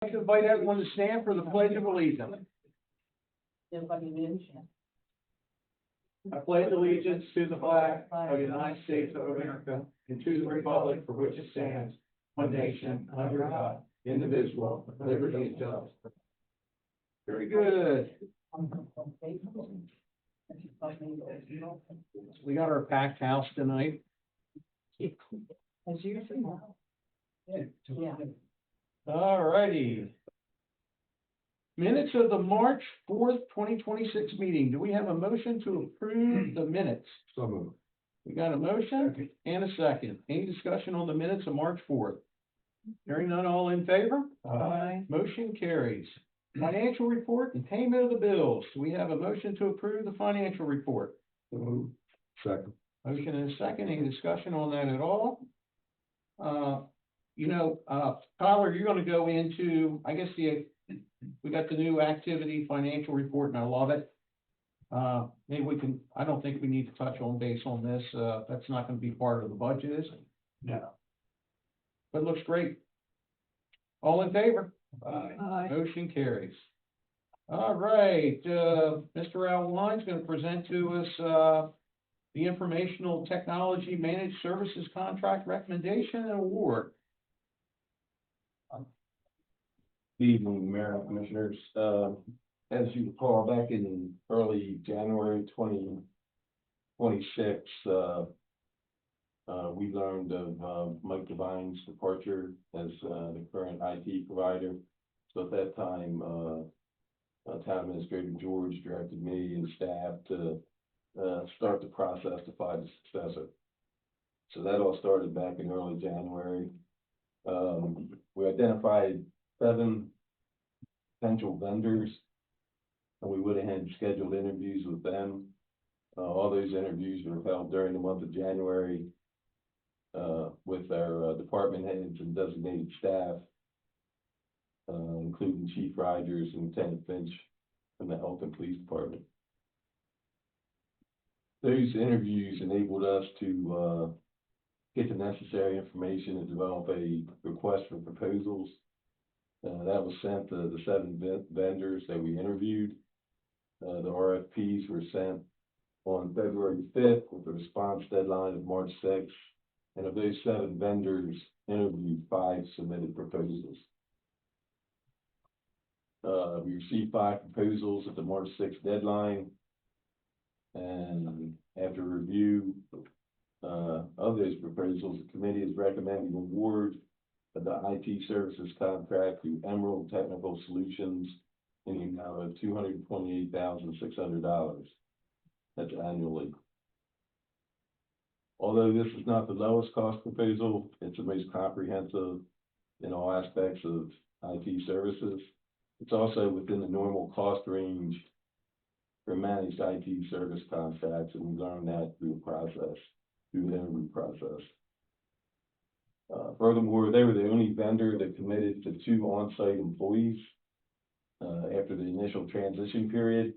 I'd like to invite everyone to stand for the Pledge of Allegiance. I pledge allegiance to the flag of the United States of America and to the republic for which it stands, one nation, under God, indivisible, with liberty and justice. Very good. We got our packed house tonight. As usual. Yeah. All righty. Minutes of the March 4th, 2026 meeting. Do we have a motion to approve the minutes? So moved. We got a motion and a second. Any discussion on the minutes of March 4th? Hearing none, all in favor? Aye. Motion carries. Financial report and payment of the bills. Do we have a motion to approve the financial report? So moved. Second. Motion and a second. Any discussion on that at all? Tyler, you're gonna go into, I guess, we got the new activity financial report and I love it. Maybe we can, I don't think we need to touch on base on this. That's not gonna be part of the budget, is it? No. But it looks great. All in favor? Aye. Motion carries. All right, Mr. Al Wine's gonna present to us, the Informational Technology Managed Services Contract Recommendation and Award. Good evening, Mayor and Commissioners. As you recall, back in early January 2026, we learned of Mike Devine's departure as the current IT provider. So at that time, Town Administrator George directed me and staff to start the process to find a successor. So that all started back in early January. We identified 7 potential vendors, and we went ahead and scheduled interviews with them. All those interviews were held during the month of January with our department heads and designated staff, including Chief Rogers and Lieutenant Finch from the Elkton Police Department. Those interviews enabled us to get the necessary information and develop a request for proposals. That was sent to the 7 vendors that we interviewed. The RFPs were sent on February 5th with a response deadline of March 6th. And of those 7 vendors interviewed, 5 submitted proposals. We received 5 proposals at the March 6th deadline. And after review of those proposals, the committee is recommending award of the IT services contract to Emerald Technical Solutions in the amount of $228,600. That's annually. Although this is not the lowest cost proposal, it's the most comprehensive in all aspects of IT services. It's also within the normal cost range for managed IT service contracts, and we learned that through the interview process. Furthermore, they were the only vendor that committed to 2 on-site employees after the initial transition period.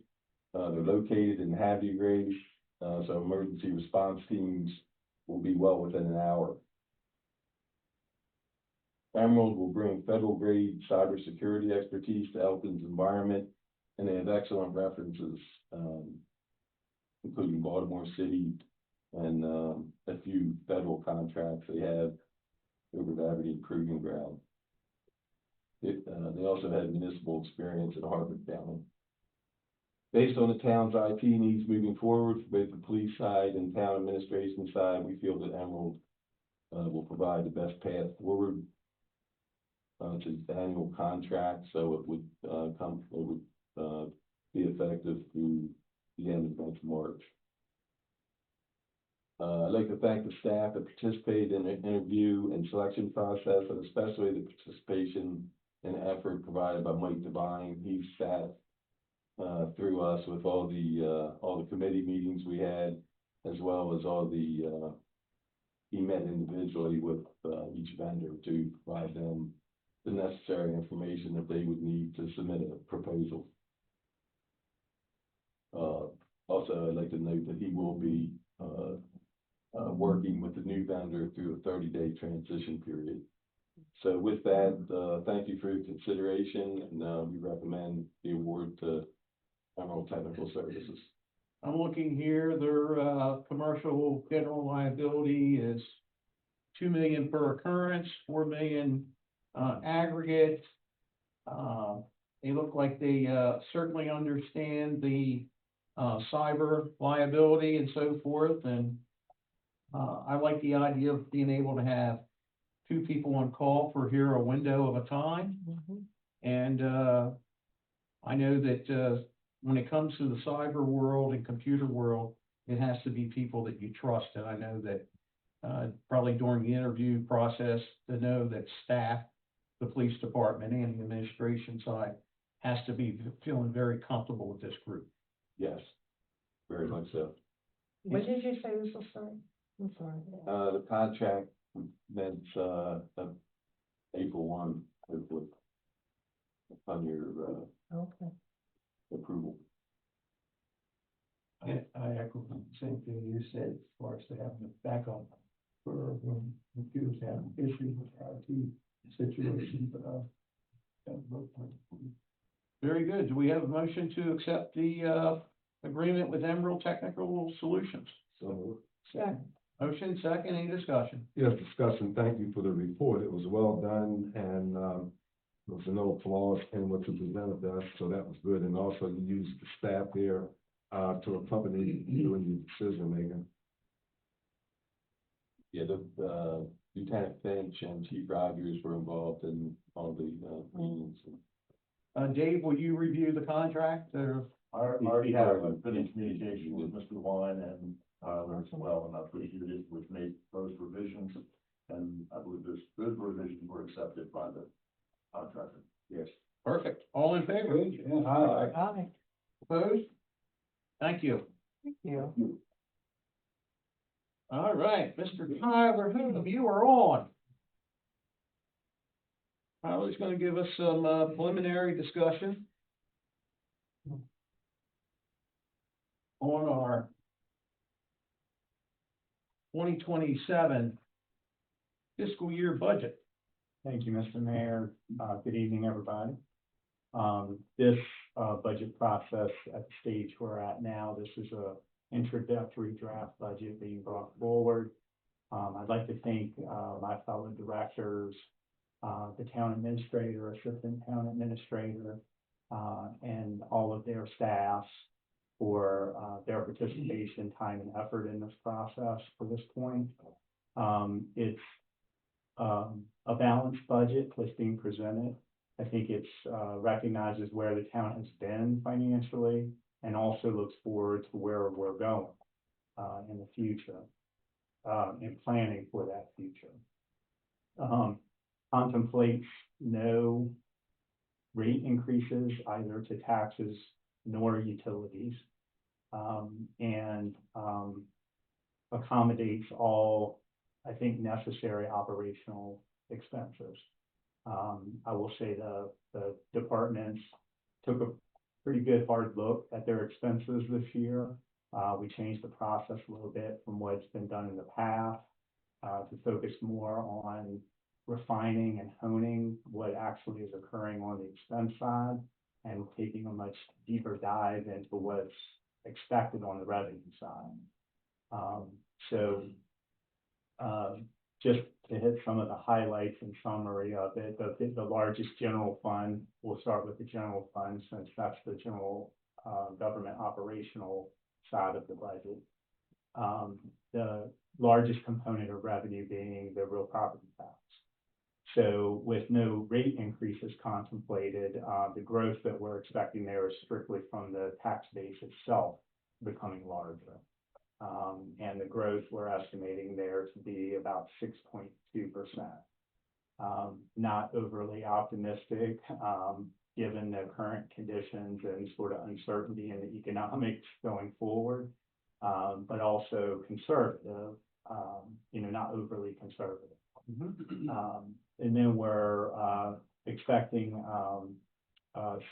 They're located in Havre de Grace, so emergency response teams will be well within an hour. Emerald will bring federal grade cybersecurity expertise to Elkton's environment, and they have excellent references, including Baltimore City and a few federal contracts they have over the Aberdeen Proving Ground. They also had municipal experience in Harford County. Based on the town's IT needs moving forward, for both the police side and town administration side, we feel that Emerald will provide the best path forward. It's an annual contract, so it would be effective through the end of next March. I'd like to thank the staff that participated in the interview and selection process, and especially the participation and effort provided by Mike Devine. He sat through us with all the committee meetings we had, as well as he met individually with each vendor to provide them the necessary information that they would need to submit a proposal. Also, I'd like to note that he will be working with the new vendor through a 30-day transition period. So with that, thank you for your consideration, and, we recommend the award to Emerald Technical Services. I'm looking here, their, commercial general liability is 2 million per occurrence, 4 million, aggregate. They look like they, certainly understand the, cyber liability and so forth, and, I like the idea of being able to have 2 people on call for here a window of a time. Mhm. And, I know that, when it comes to the cyber world and computer world, it has to be people that you trust, and I know that, probably during the interview process, to know that staff, the police department and the administration side has to be feeling very comfortable with this group. Yes, very much so. When did you say this was starting? I'm sorry. The contract meant, April 1, hopefully, upon your, Okay. approval. I echo the same thing you said, as far as to having a backup for when computers have issues with IT situations, very good. Do we have a motion to accept the, agreement with Emerald Technical Solutions? So, Second. Motion, second, any discussion? yes, discussion, thank you for the report. It was well done and, there was no flaws in what you presented us, so that was good. And also you used the staff here, to accompany you in your decision making. Yeah, the, Lieutenant Finch and Chief Rogers were involved in all the, meetings. Dave, will you review the contract, or? I already have, I've been in communication with Mr. Wine and Tyler as well, and I've reviewed it, which made those revisions. And I believe those revisions were accepted by the contractor. Yes. Perfect. All in favor? Aye. Aye. Opposed? Thank you. Thank you. All right, Mr. Tyler, you are on. Tyler's gonna give us some, preliminary discussion on our 2027 fiscal year budget. Thank you, Mr. Mayor. Good evening, everybody. This budget process at the stage we're at now, this is a introductory draft budget being brought forward. I'd like to thank my fellow directors, the town administrator, assistant town administrator, and all of their staffs for their participation, time, and effort in this process for this point. It's a balanced budget that's being presented. I think it's recognizes where the town has been financially and also looks forward to where we're going in the future and planning for that future. Contemplates no rate increases either to taxes nor utilities, and accommodates all, I think, necessary operational expenses. I will say the departments took a pretty good hard look at their expenses this year. We changed the process a little bit from what's been done in the past, to focus more on refining and honing what actually is occurring on the expense side and taking a much deeper dive into what's expected on the revenue side. Just to hit some of the highlights and summary of it, the largest general fund, we'll start with the general fund since that's the general government operational side of the budget. The largest component of revenue being the real property tax. So with no rate increases contemplated, the growth that we're expecting there is strictly from the tax base itself becoming larger. And the growth we're estimating there to be about 6.2%. Not overly optimistic, given the current conditions and sort of uncertainty in the economics going forward, but also conservative, not overly conservative. And then we're expecting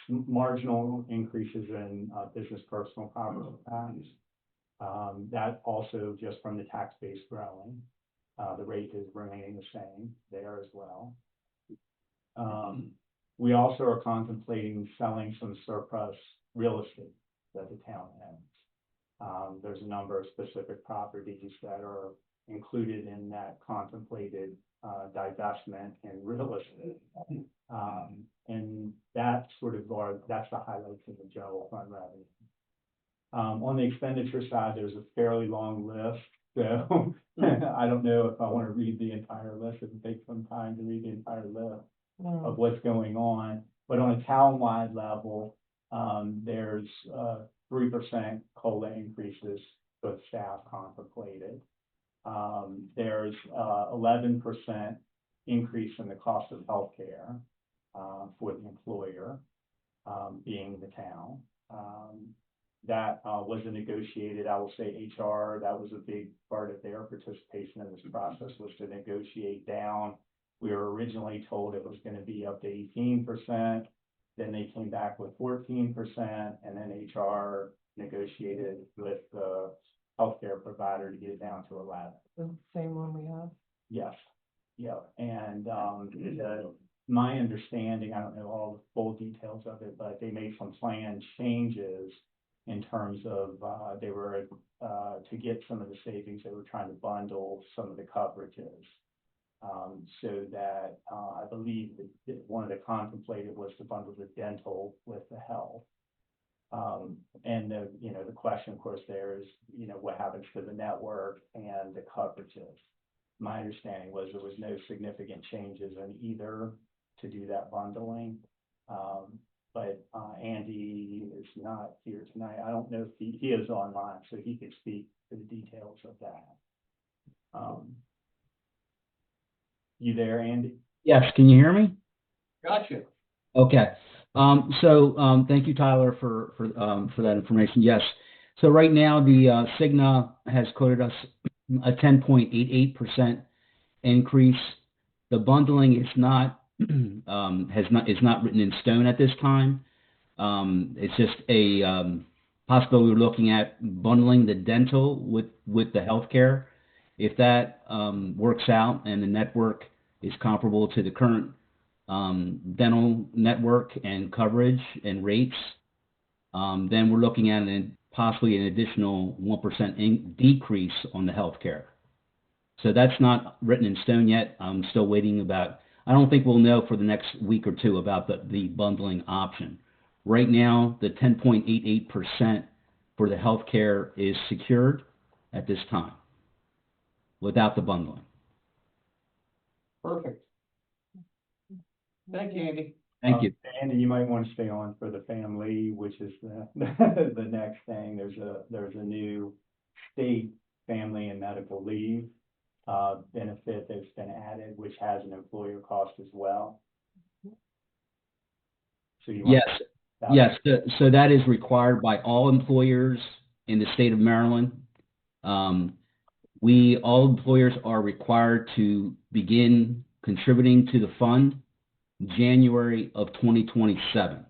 marginal increases in business personal property tax. That also just from the tax base growing. The rate is remaining the same there as well. We also are contemplating selling some surplus real estate that the town owns. There's a number of specific properties that are included in that contemplated divestment in real estate. And that's that's the highlights of the general fund revenue. On the expenditure side, there's a fairly long list, so I don't know if I want to read the entire list. It would take some time to read the entire list of what's going on. But on a town-wide level, there's 3% COLA increases for staff contemplated. There's 11% increase in the cost of healthcare for the employer, being the town. That was a negotiated, I will say HR, that was a big part of their participation in this process, was to negotiate down. We were originally told it was going to be up to 18%. Then they came back with 14%, and then HR negotiated with the healthcare provider to get it down to 11. The same one we have. Yes, yeah, and my understanding, I don't know all the full details of it, but they made some plan changes in terms of they were to get some of the savings, they were trying to bundle some of the coverages. So that I believe that one of the contemplated was to bundle the dental with the health. And the question, of course, there is, what happens to the network and the coverages. My understanding was there was no significant changes in either to do that bundling. But Andy is not here tonight. I don't know if he is online, so he could speak to the details of that. You there, Andy? Yes, can you hear me? Gotcha. Okay. Thank you, Tyler, for that information. Yes. So right now, the Cigna has quoted us a 10.88% increase. The bundling is not is not written in stone at this time. It's just a possibility we're looking at bundling the dental with the healthcare. If that works out and the network is comparable to the current dental network and coverage and rates, then we're looking at possibly an additional 1% decrease on the healthcare. So that's not written in stone yet. I'm still waiting I don't think we'll know for the next week or two about the bundling option. Right now, the 10.88% for the healthcare is secured at this time without the bundling. Perfect. Thank you, Andy. Thank you. Andy, you might want to stay on for the family, which is the the next thing. There's a new state family and medical leave benefit that's been added, which has an employer cost as well. So you want Yes. So that is required by all employers in the state of Maryland. All employers are required to begin contributing to the fund January of 2027.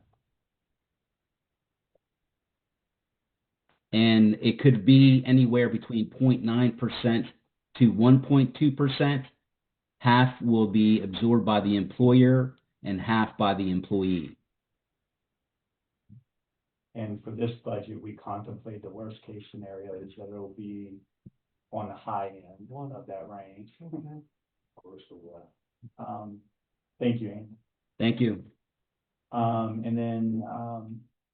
And it could be anywhere between 0.9% to 1.2%. Half will be absorbed by the employer and half by the employee. And for this budget, we contemplate the worst case scenario is that it'll be on the high end of that range. Thank you, Andy. Thank you. And then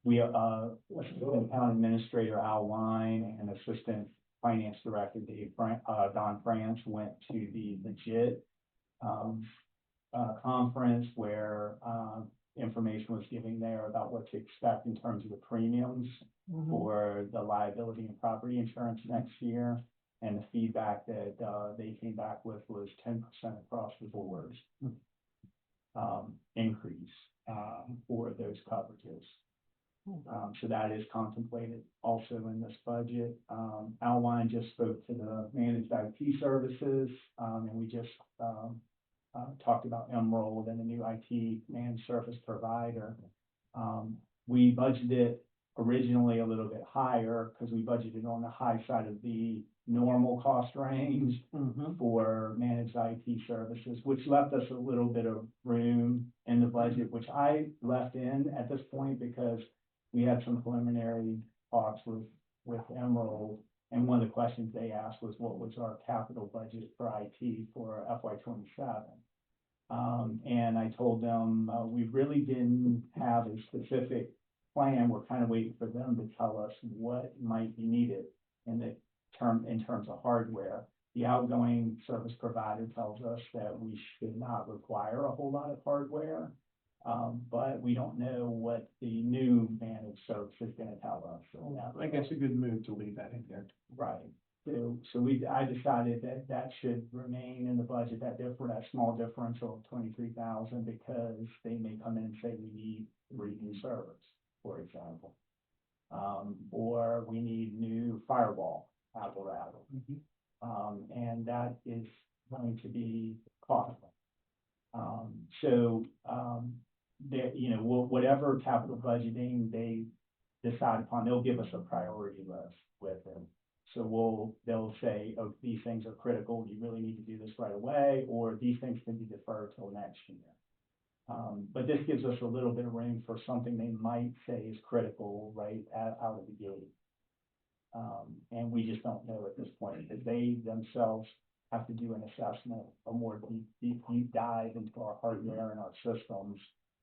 we Assistant Town Administrator Al Wine and Assistant Finance Director Don France went to the Legit conference where information was given there about what to expect in terms of the premiums for the liability and property insurance next year. And the feedback that they came back with was 10% across the board increase for those coverages. So that is contemplated also in this budget. Al Wine just spoke to the managed IT services, and we just talked about Emerald and the new IT managed service provider. We budgeted originally a little bit higher because we budgeted on the high side of the normal cost range Mm-hmm. for managed IT services, which left us a little bit of room in the budget, which I left in at this point because we had some preliminary talks with Emerald. And one of the questions they asked was, what was our capital budget for IT for FY '27? And I told them, we really didn't have a specific plan. We're kind of waiting for them to tell us what might be needed in terms of hardware. The outgoing service provider tells us that we should not require a whole lot of hardware. But we don't know what the new managed service is gonna tell us. So I think it's a good move to leave that in there. right. So I decided that should remain in the budget, that small differential of 23,000, because they may come in and say we need 3 new servers, for example. Or we need new firewall apparatus. And that is going to be costly. Whatever capital budgeting they decide upon, they'll give us a priority list with it. So they'll say, oh, these things are critical, you really need to do this right away, or these things can be deferred till next year. But this gives us a little bit of room for something they might say is critical right out of the gate. And we just don't know at this point, because they themselves have to do an assessment, a more deep dive into our hardware and our systems,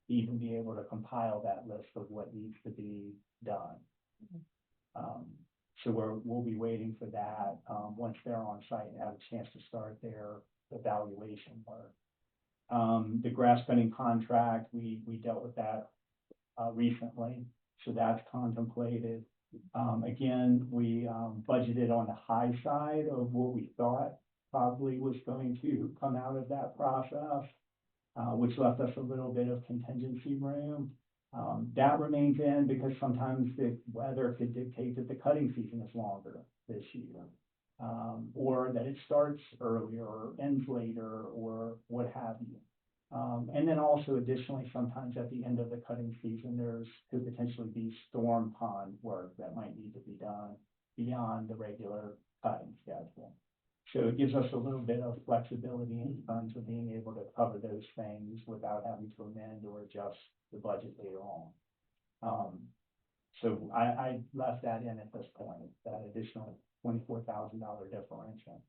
to even be able to compile that list of what needs to be done. So we'll be waiting for that, once they're on site and have a chance to start their evaluation work. The grass cutting contract, we dealt with that, recently, so that's contemplated. Again, we, budgeted on the high side of what we thought probably was going to come out of that process, which left us a little bit of contingency room. That remains in because sometimes the weather could dictate that the cutting season is longer this year. Or that it starts earlier or ends later or what have you. And then also additionally, sometimes at the end of the cutting season, could potentially be storm pond work that might need to be done beyond the regular cutting schedule. So it gives us a little bit of flexibility in terms of being able to cover those things without having to amend or adjust the budget later on. So I left that in at this point, that additional $24,000 differential.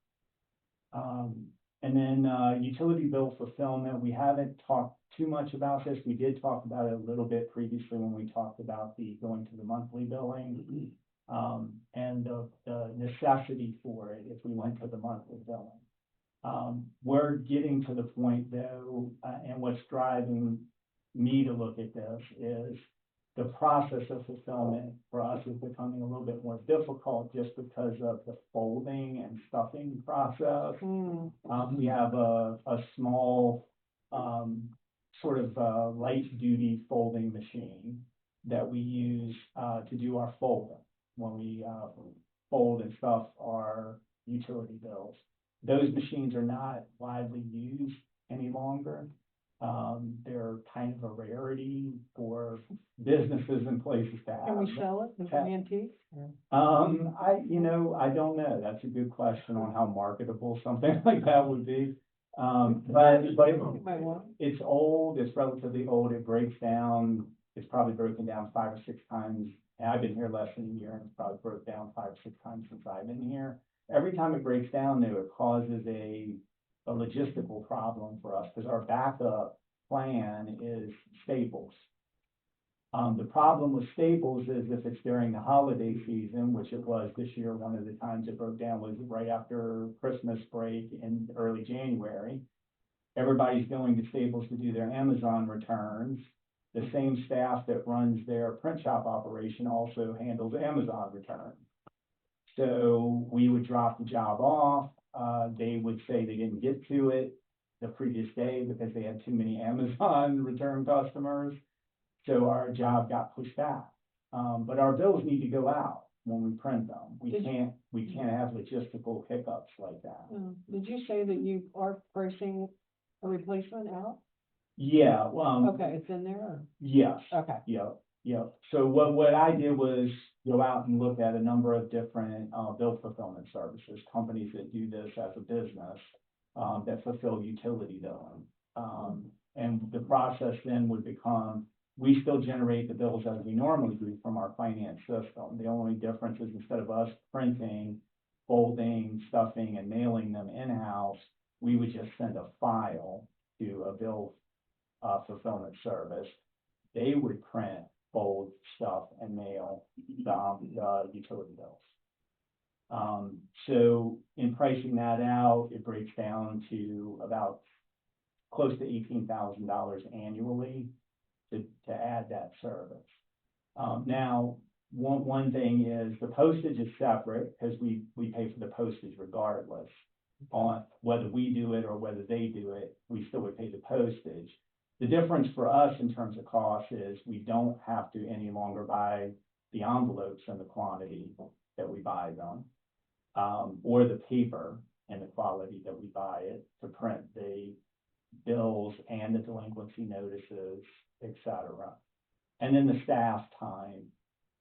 And then utility bill fulfillment, we haven't talked too much about this. We did talk about it a little bit previously when we talked about going to the monthly billing. And the necessity for it if we went to the monthly billing. We're getting to the point though, and what's driving me to look at this is the process of fulfillment for us is becoming a little bit more difficult just because of the folding and stuffing process. We have a small, sort of light duty folding machine that we use to do our folding when we fold and stuff our utility bills. Those machines are not widely used any longer. They're kind of a rarity for businesses and places to have. Can we sell it as an antique? I don't know. That's a good question on how marketable something like that would be. But You might want. it's old, it's relatively old, it breaks down, it's probably broken down 5 or 6 times. And I've been here less than a year and it's probably broke down 5 or 6 times since I've been here. Every time it breaks down though, it causes a logistical problem for us because our backup plan is Staples. The problem with Staples is if it's during the holiday season, which it was this year, one of the times it broke down was right after Christmas break in early January. Everybody's going to Staples to do their Amazon returns. The same staff that runs their print shop operation also handles Amazon returns. So we would drop the job off. They would say they didn't get to it the previous day because they had too many Amazon return customers. So our job got pushed back. But our bills need to go out when we print them. We can't have logistical hiccups like that. Did you say that you are pricing a replacement out? Yeah, Okay, it's in there? Or? yes, Okay. yeah. Yep, so what I did was go out and look at a number of different, bill fulfillment services, companies that do this as a business, that fulfill utility billing. And the process then would become, we still generate the bills as we normally do from our finance system. The only difference is instead of us printing, folding, stuffing, and mailing them in-house, we would just send a file to a bill, fulfillment service. They would print, fold, stuff, and mail the utility bills. So in pricing that out, it breaks down to about close to $18,000 annually to add that service. Now, one thing is the postage is separate because we pay for the postage regardless. On whether we do it or whether they do it, we still would pay the postage. The difference for us in terms of cost is we don't have to any longer buy the envelopes in the quantity that we buy them, or the paper and the quality that we buy it to print the bills and the delinquency notices, et cetera. And then the staff time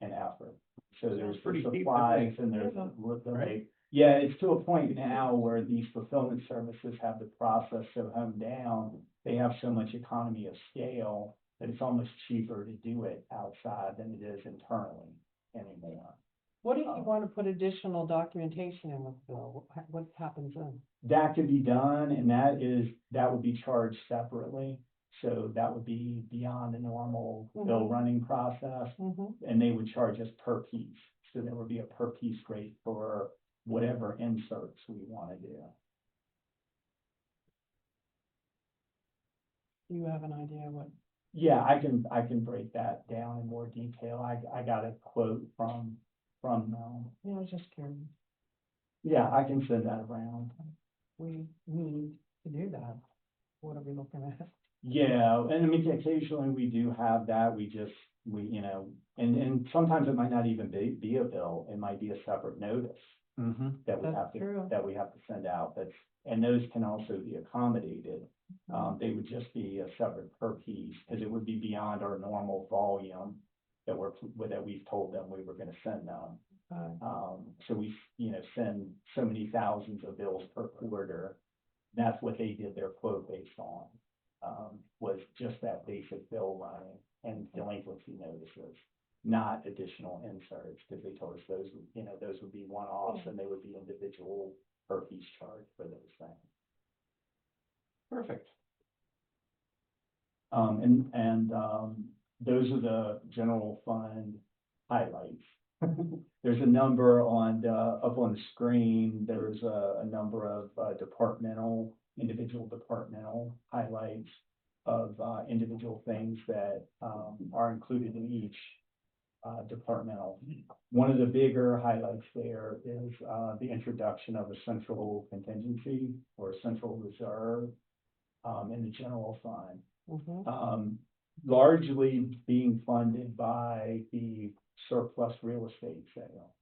and effort. So there's pretty the cheap, I supplies think. and there's Yeah. the Right. yeah, it's to a point now where these fulfillment services have the process so honed down, they have so much economy of scale that it's almost cheaper to do it outside than it is internally anymore. What if you want to put additional documentation in with bill? What happens then? That could be done, and that would be charged separately. So that would be beyond the normal bill Mhm. running process, Mm-hmm. and they would charge us per piece. So there would be a per piece rate for whatever inserts we want to do. Do you have an idea what? Yeah, I can break that down in more detail. I got a quote from Yeah, I was just curious. yeah, I can send that around. We need to do that. What are we looking at? Yeah, and I mean, occasionally we do have that, you know, and sometimes it might not even be a bill, it might be a separate notice that we That's have true. to send out, and those can also be accommodated. They would just be a separate per piece, because it would be beyond our normal volume that we've told them we were gonna send them. So we, you know, send so many thousands of bills per quarter. That's what they did their quote based on, was just that basic bill running and delinquency notices, not additional inserts, because they told us those, you know, those would be one-offs and they would be individual per piece charge for those things. Perfect. Those are the general fund highlights. There's a number up on the screen, there's a number of individual departmental highlights of individual things that are included in each departmental. One of the bigger highlights there is the introduction of a central contingency or a central reserve in the general fund. Mhm. Largely being funded by the surplus real estate sale.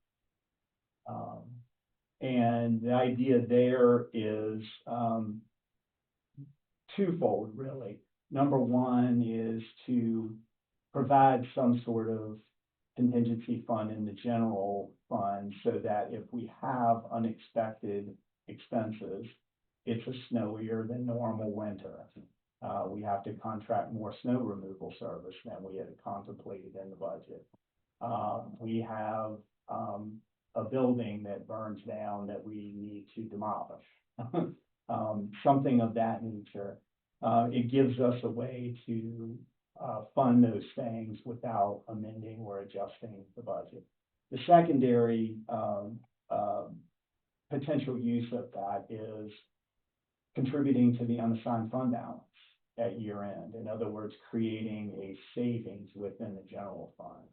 And the idea there is twofold, really. Number one is to provide some sort of contingency fund in the general fund so that if we have unexpected expenses, it's a snowier than normal winter. We have to contract more snow removal service than we had contemplated in the budget. We have a building that burns down that we need to demolish. Something of that nature. It gives us a way to fund those things without amending or adjusting the budget. The secondary potential use of that is contributing to the unassigned fund balance at year end. In other words, creating a savings within the general fund,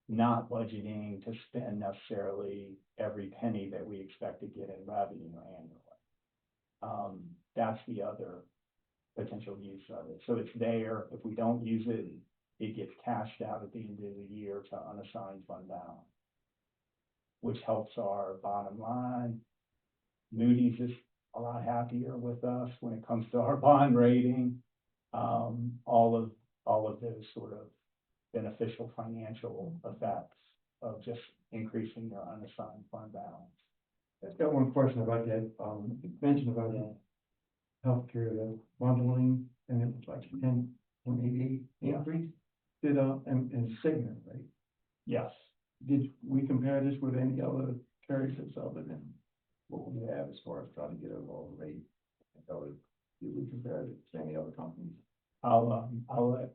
not budgeting to spend necessarily every penny that we expect to get in revenue annually. That's the other potential use of it. So it's there. If we don't use it, it gets cashed out at the end of the year to unassigned fund balance, which helps our bottom line. Moody's is a lot happier with us when it comes to our bond rating. All of those sort of beneficial financial effects of just increasing their unassigned fund balance. I've got one question about that, you mentioned about healthcare, the bundling, and it was like 10.88 increase. Did, and Cigna, right? Yes. Did we compare this with any other carriers other than what we have as far as trying to get a lower rate? Or did we compare it to any other companies? I'll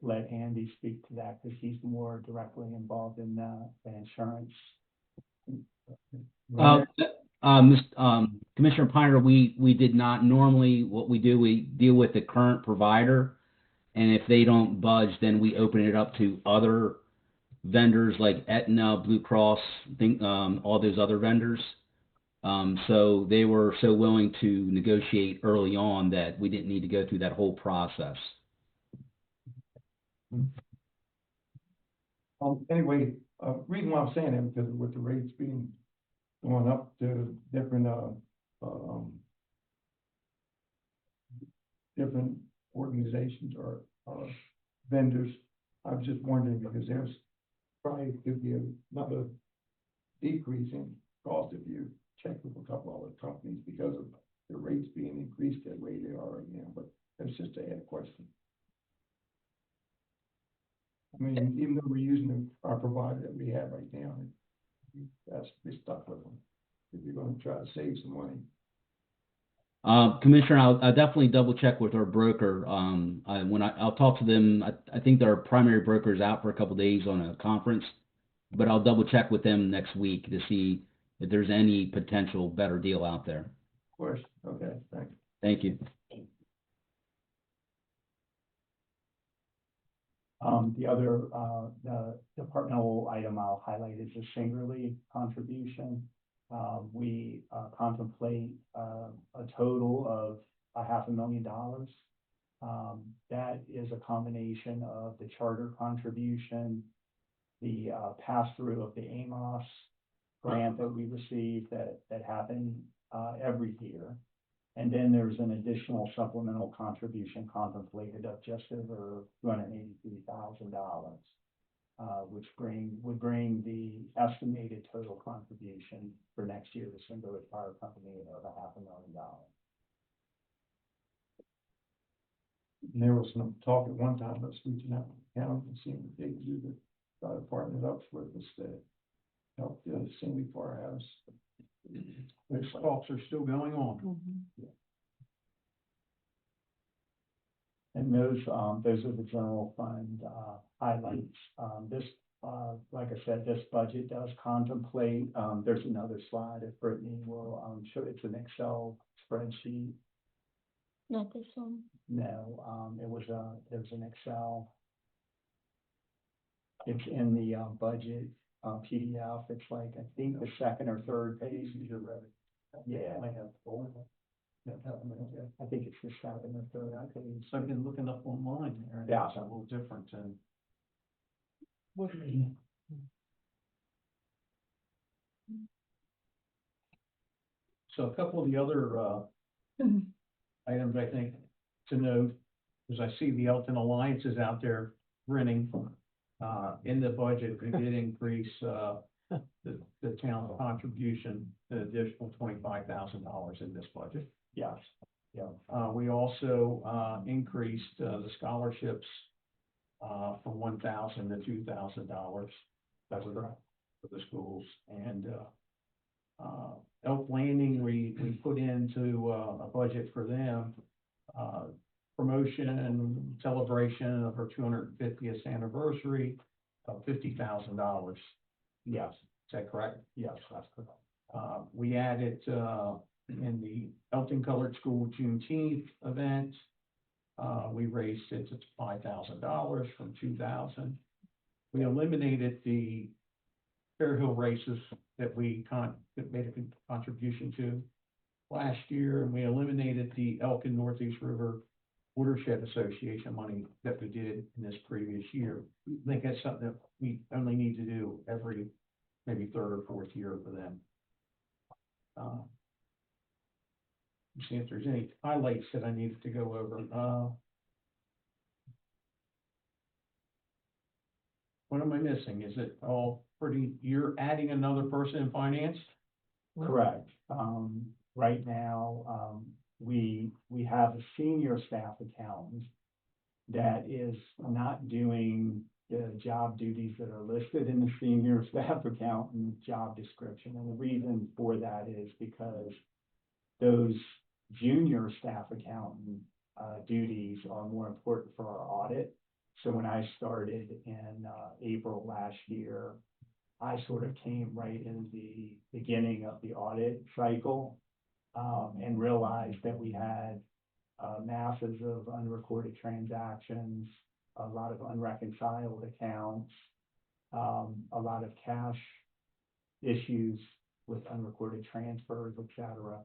let Andy speak to that because he's more directly involved in the insurance. Commissioner Piner, we did not normally, what we do, we deal with the current provider. And if they don't budge, then we open it up to other vendors like Aetna, Blue Cross, all those other vendors. So they were so willing to negotiate early on that we didn't need to go through that whole process. Anyway, reason why I'm saying that, because with the rates being going up to different, different organizations or, vendors, I was just wondering, because there's probably could be another decrease in cost if you check with a couple other companies because of the rates being increased that way they are right now, but that's just a question. I mean, even though we're using our provider that we have right now, that's, we're stuck with them. If you're gonna try to save some money. Commissioner, I'll definitely double check with our broker. I'll talk to them. I think their primary broker is out for a couple days on a conference, but I'll double check with them next week to see if there's any potential better deal out there. Of course, okay, thanks. Thank you. The other, the departmental item I'll highlight is the Singerly contribution. We contemplate a total of $500,000. That is a combination of the charter contribution, the pass-through of the AMOS grant that we received that happened every year. And then there's an additional supplemental contribution contemplated of just over $283,000, which would bring the estimated total contribution for next year to Singerly Fire Company of $500,000. And there was some talk at one time of reaching out to the county and seeing if they could do the, try to partner up with us to help the Singley Firehouse. Those talks are still going on. Mhm. And those are the general fund highlights. This, like I said, this budget does contemplate, there's another slide if Brittany will show, it's an Excel spreadsheet. Not this one. No, there's an Excel. It's in the budget PDF. It's like, I think the second or third page. Yeah. I think it's the second or third page. So I've been looking up online there, and Yeah. it's a little different and. So a couple of the other, items I think to note, is I see the Elkton Alliance is out there renting, in the budget, we did increase, the town contribution, an additional $25,000 in this budget. Yes, yeah. We also, increased, the scholarships, from $1,000 to $2,000. That's for the schools. And, Elk Landing, we put into, a budget for them, promotion and celebration of her 250th anniversary of $50,000. Yes, Is that correct? yes, that's correct. We added, in the Elkton Colored School Juneteenth event, we raised it to $5,000 from $2,000. We eliminated the Fair Hill races that we that made a contribution to last year, and we eliminated the Elkton Northeast River Watershed Association money that we did in this previous year. I think that's something that we only need to do every maybe third or fourth year for them. See if there's any highlights that I needed to go over. what am I missing? Is it all pretty, you're adding another person in finance? Correct. Right now, we have a senior staff accountant that is not doing the job duties that are listed in the senior staff accountant job description. And the reason for that is because those junior staff accountant, duties are more important for our audit. So when I started in, April last year, I sort of came right in the beginning of the audit cycle, and realized that we had masses of unrecorded transactions, a lot of unreconciled accounts, a lot of cash issues with unrecorded transfers, et cetera.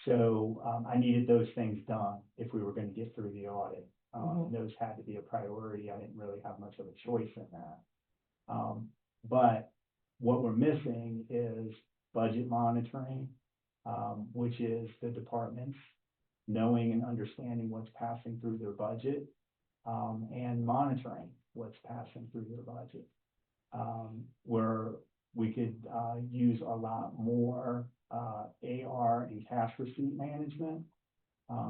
So I needed those things done if we were going to get through the audit. Those had to be a priority. I didn't really have much of a choice in that. But what we're missing is budget monitoring, which is the departments knowing and understanding what's passing through their budget, and monitoring what's passing through their budget. Where we could use a lot more AR and cash receipt management.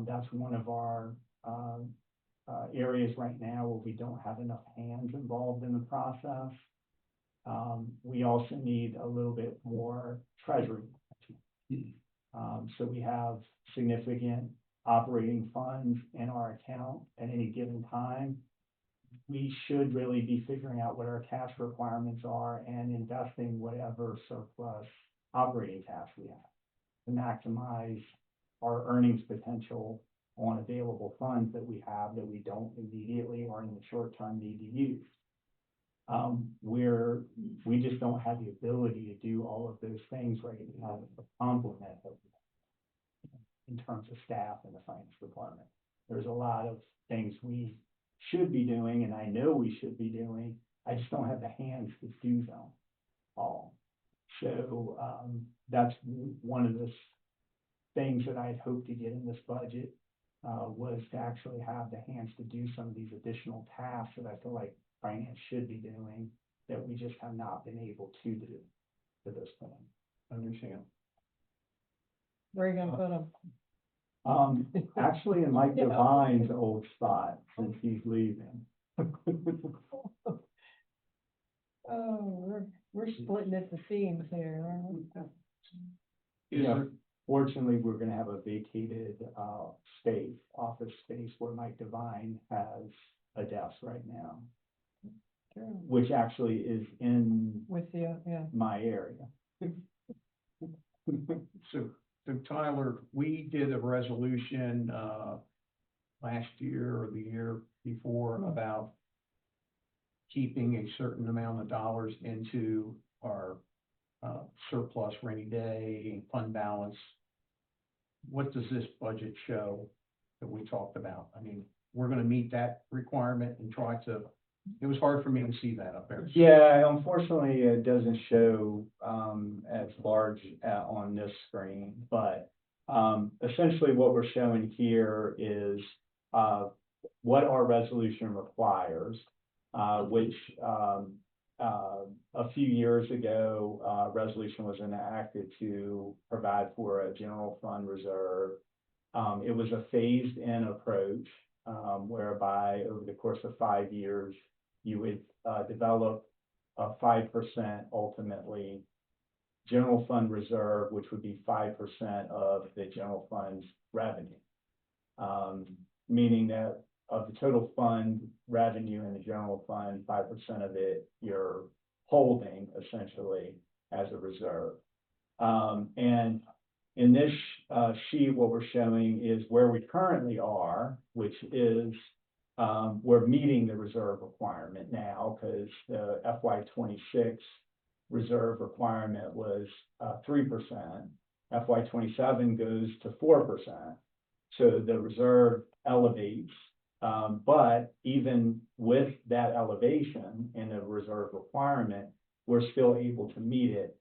That's one of our areas right now where we don't have enough hands involved in the process. We also need a little bit more treasury. So we have significant operating funds in our account at any given time. We should really be figuring out what our cash requirements are and investing whatever surplus operating cash we have to maximize our earnings potential on available funds that we have that we don't immediately or in the short term need to use. We just don't have the ability to do all of those things right now to complement in terms of staff in the finance department. There's a lot of things we should be doing, and I know we should be doing. I just don't have the hands to do them all. So that's one of the things that I'd hoped to get in this budget, was to actually have the hands to do some of these additional tasks that I feel like finance should be doing that we just have not been able to do to this point. Understand. Where are you gonna put them? Actually in Mike Devine's old spot since he's leaving. Oh, we're splitting at the seams here, aren't we? Is Yeah. there, Fortunately, we're gonna have a vacated, office space where Mike Devine has a desk right now, Sure. which actually is in With you, yeah. my area. so Tyler, we did a resolution, last year or the year before about keeping a certain amount of dollars into our, surplus rainy day fund balance. What does this budget show that we talked about? I mean, we're gonna meet that requirement and try to, it was hard for me to see that up there. Yeah, unfortunately, it doesn't show as large on this screen, but essentially what we're showing here is what our resolution requires, which a few years ago, resolution was enacted to provide for a general fund reserve. It was a phased-in approach, whereby over the course of 5 years, you would develop a 5% ultimately general fund reserve, which would be 5% of the general fund's revenue. Meaning that of the total fund revenue in the general fund, 5% of it you're holding essentially as a reserve. And in this sheet, what we're showing is where we currently are, which is we're meeting the reserve requirement now because the FY26 reserve requirement was 3%. FY27 goes to 4%. So the reserve elevates, but even with that elevation in the reserve requirement, we're still able to meet it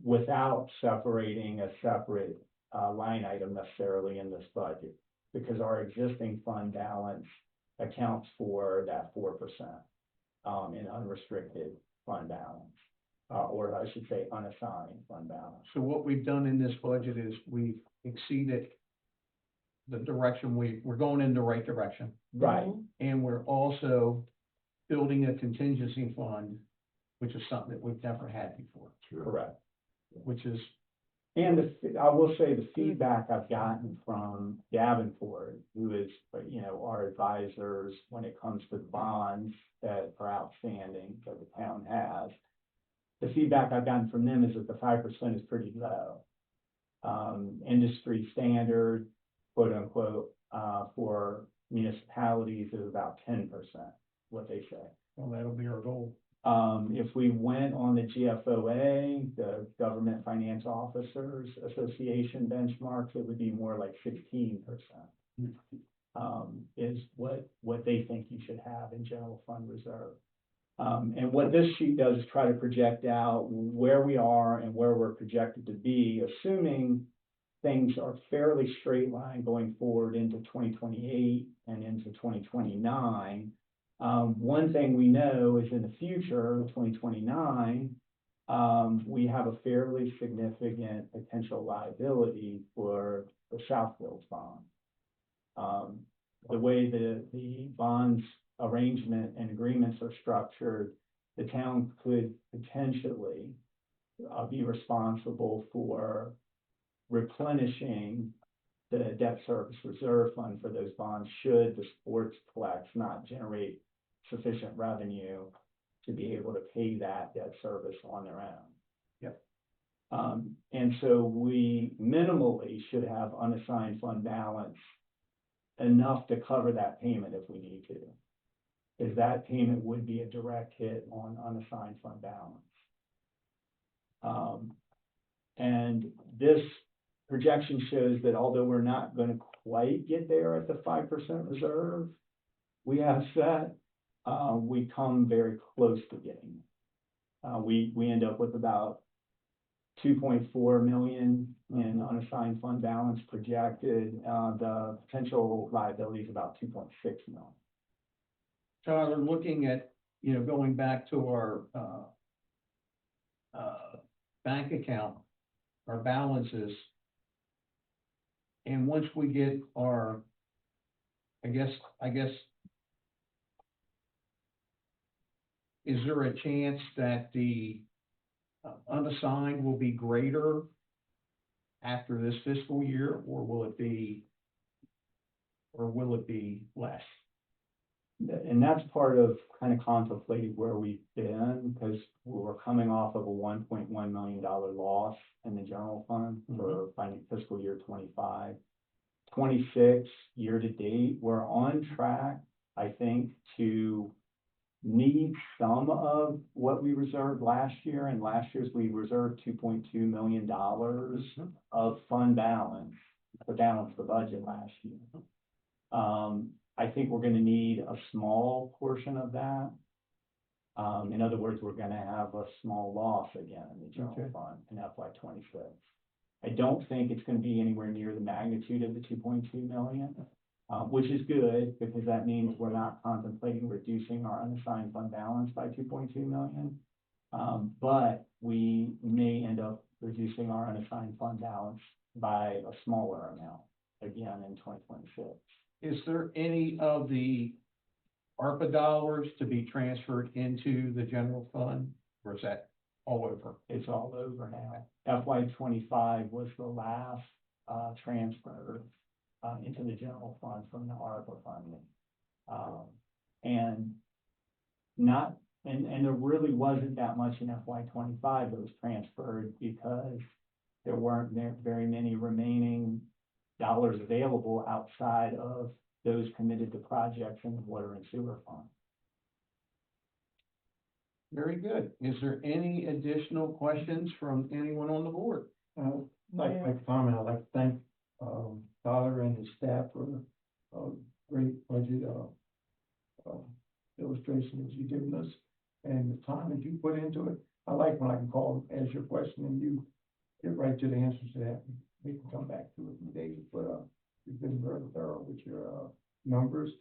without separating a separate line item necessarily in this budget, because our existing fund balance accounts for that 4%. in unrestricted fund balance. Or I should say unassigned fund balance. So what we've done in this budget is we've exceeded the direction we're going in the right direction. Right, And we're also building a contingency fund, which is something that we've never had before, correct. which is, And I will say the feedback I've gotten from Davenport, who is, our advisors when it comes to the bonds that are outstanding that the town has. The feedback I've gotten from them is that the 5% is pretty low. Industry standard, quote unquote, for municipalities is about 10%, what they say. well, that'll be our goal. If we went on the GFOA, the Government Finance Officers Association benchmarks, it would be more like 16%. Is what they think you should have in general fund reserve. And what this sheet does is try to project out where we are and where we're projected to be, assuming things are fairly straight line going forward into 2028 and into 2029. One thing we know is in the future, 2029, we have a fairly significant potential liability for the Southfields bond. The way the bonds arrangement and agreements are structured, the town could potentially be responsible for replenishing the debt service reserve fund for those bonds should the sportsplex not generate sufficient revenue to be able to pay that debt service on their own. Yep. And so we minimally should have unassigned fund balance enough to cover that payment if we need to. Because that payment would be a direct hit on unassigned fund balance. And this projection shows that although we're not going to quite get there at the 5% reserve we have set, we come very close to getting it. We end up with about 2.4 million in unassigned fund balance projected. The potential liability is about 2.6 million. Tyler, looking at, going back to our, bank account, our balances. And once we get our, I guess, is there a chance that the unassigned will be greater after this fiscal year, or will it be less? And that's part of kind of contemplating where we've been, because we're coming off of a $1.1 million loss in the general fund for fiscal year 25. 26 year to date, we're on track, I think, to meet some of what we reserved last year. And last year's we reserved $2.2 million of fund balance to balance the budget last year. I think we're going to need a small portion of that. In other words, we're going to have a small loss again in the general fund in FY26. I don't think it's going to be anywhere near the magnitude of the 2.2 million, which is good because that means we're not contemplating reducing our unassigned fund balance by 2.2 million. But we may end up reducing our unassigned fund balance by a smaller amount again in 2026. Is there any of the ARPA dollars to be transferred into the general fund, or is that all over? It's all over now. FY25 was the last transfer into the general fund from the ARPA funding. And there really wasn't that much in FY25 that was transferred because there weren't very many remaining dollars available outside of those committed to projects in the water and sewer fund. Very good. Is there any additional questions from anyone on the board? Like to comment, I'd like to thank Tyler and his staff for a great budget illustrations you've given us and the time that you put into it. I like when I can call and ask your question and you get right to the answers to that. We can come back to it in days, but you've been very thorough with your numbers,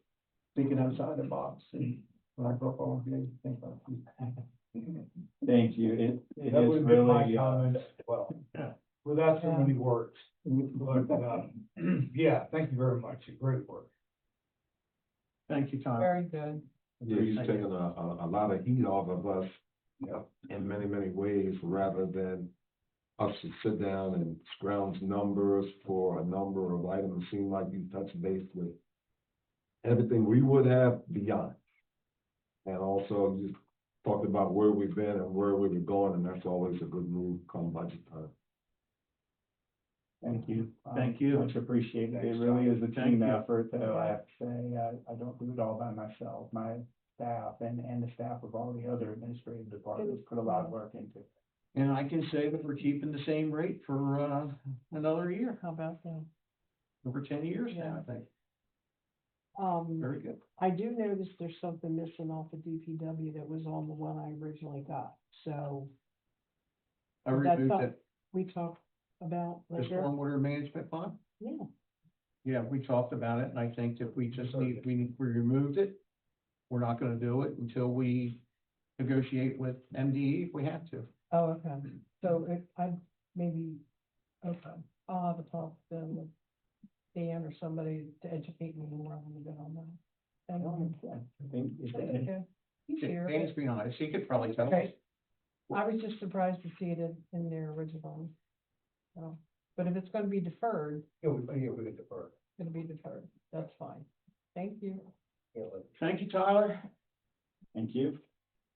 thinking outside the box, and when I grow up, I want to be able to think about it. Thank you. It That is would have been my really, comments as well, without so many words. But, yeah, thank you very much, great work. Thank you, Tom. Very good. Yeah, he's taking a lot of heat off of us. In many, many ways, rather than us to sit down and scrounge numbers for a number of items. It seemed like you touched base with everything we would have beyond. And also you talked about where we've been and where we were going, and that's always a good move come budget time. thank you. Thank you. Much appreciated. It really is a team effort, though, I have to say. I don't do it all by myself. My staff and the staff of all the other administrative departments put a lot of work into it. And I can say that we're keeping the same rate for, another year, How about that? over 10 years now, I think. Very good. I do notice there's something missing off of DPW that was on the one I originally got, so I That's removed all. it, we talked about the later. stormwater management fund. Yeah, Yeah, we talked about it, and I think that we removed it. We're not gonna do it until we negotiate with MDE if we have to. oh, okay, so okay, I'll have a talk then with Dan or somebody to educate me more a little bit on that. Thank you. I think it's- Okay. He's here. Dan's being honest, he could probably tell us. Okay. I was just surprised to see it in there originally. So, but if it's gonna be deferred, Yeah, we could defer. it'll be deferred, that's fine. Thank you. Thank you, Tyler. Thank you.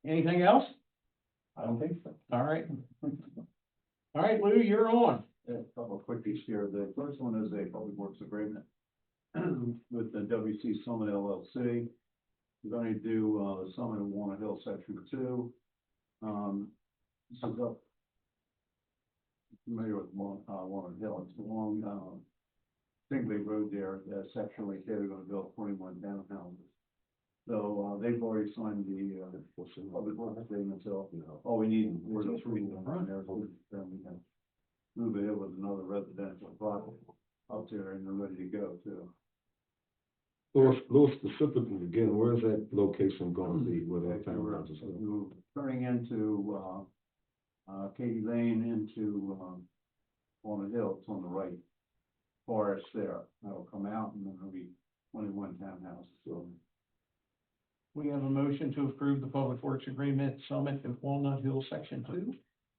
Anything else? I don't think so. All right. All right, Lou, you're on. A couple of quickies here. The first one is a public works agreement with the WC Summit LLC. We're going to do, the Summit of Walnut Hill Section 2. This is up, familiar with Walnut Hill, it's along, Singley Road there, that section right there, they're gonna build 21 townhouses. So, they've already signed the, public works agreement, so, all we need is word approval on there, so then we can move it with another residential project up there, and they're ready to go too. Louis, specifically, again, where's that location gonna be, where that townhouses are? We're turning into, Katy Lane into, Walnut Hill, it's on the right. Forest there, that'll come out, and then there'll be 21 townhouses, so. We have a motion to approve the Public Works Agreement Summit of Walnut Hill, Section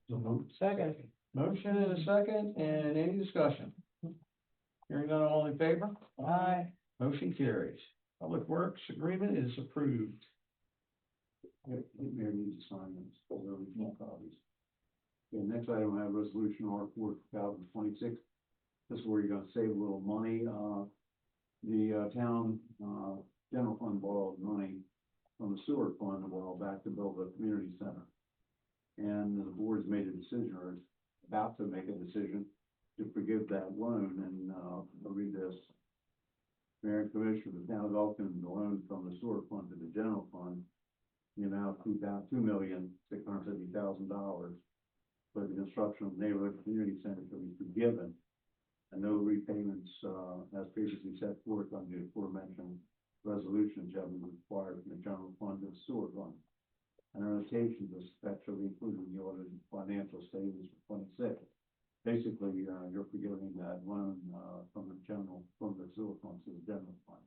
2. Second. Motion and a second, and any discussion? Hearing none, all in favor? Aye. Motion carries. Public Works Agreement is approved. Mayor needs to sign this, so there will be more copies. Okay, next item, I have resolution R4 2026. This is where you're gonna save a little money. The town, general fund borrowed money from the sewer fund a while back to build a community center. And the board's made a decision, or is about to make a decision, to forgive that loan, and, I'll read this. Mayor and Commissioner, the town of Elkton, the loan from the sewer fund to the general fund, the amount of $2,650,000 for the construction of neighborhood community center to be forgiven, and no repayments, as previously set forth on the aforementioned resolutions shall be required from the general fund to the sewer fund. And annotations of such shall be included in the audited financial statements for 26. Basically, you're forgiving that loan, from the sewer fund to the general fund.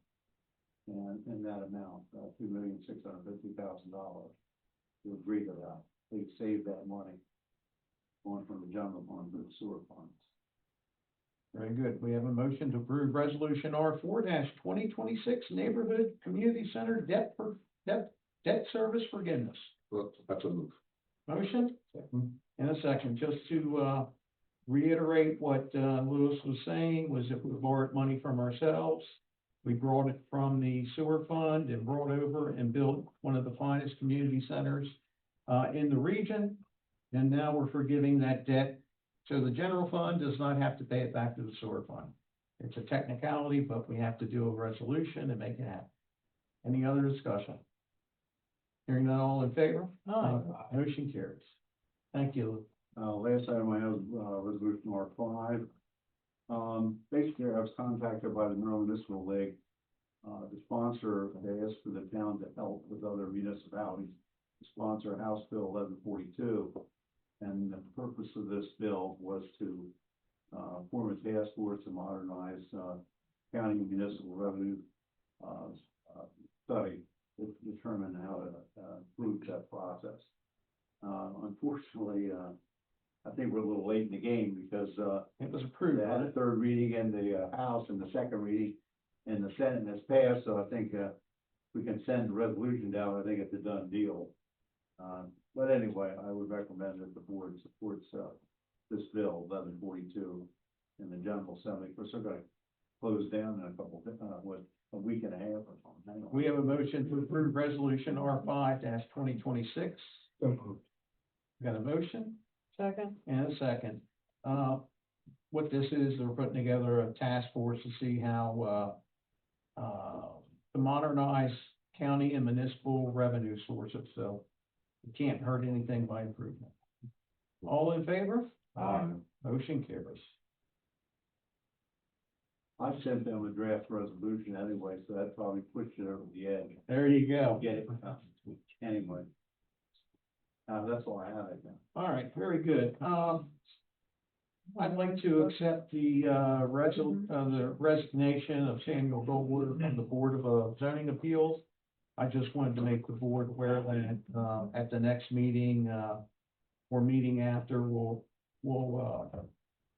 And in that amount, $2,650,000. You agree to that. They save that money going from the general fund to the sewer funds. Very good. We have a motion to approve Resolution R4-2026 Neighborhood Community Center Debt Service Forgiveness. That's a move. Motion and a second, just to reiterate what Louis was saying, was if we borrowed money from ourselves, we brought it from the sewer fund and brought over and built one of the finest community centers in the region, and now we're forgiving that debt, so the general fund does not have to pay it back to the sewer fund. It's a technicality, but we have to do a resolution and make it happen. Any other discussion? Hearing none, all in favor? Aye. Motion carries. Thank you. Last item I have, resolution R5. Basically, I was contacted by the Maryland Municipal League, The sponsor, they asked for the town to help with other municipalities to sponsor House Bill 1142. And the purpose of this bill was to form a task force to modernize county and municipal revenue study to determine how to improve that process. Unfortunately, I think we're a little late in the game because It was approved, they had a third reading in the House and the second reading in the Senate has passed, so I think we can send the resolution down. I think it's a done deal. But anyway, I would recommend that the board supports this bill 1142 in the General Assembly. Of course, they're going to close down in a week and a half or something. Anyway. We have a motion to approve resolution R5-2026. So moved. Got a motion Second, and a second. What this is, they're putting together a task force to see how, to modernize county and municipal revenue sources, so it can't hurt anything by improvement. All in favor? Aye. Motion carries. I sent them a draft resolution anyway, so that probably pushed it over the edge. There you go. Get it anyway. That's all I have right now. All right, very good. I'd like to accept the resignation of Samuel Goldwater from the Board of Zoning Appeals. I just wanted to make the board aware that, at the next meeting, or meeting after, we'll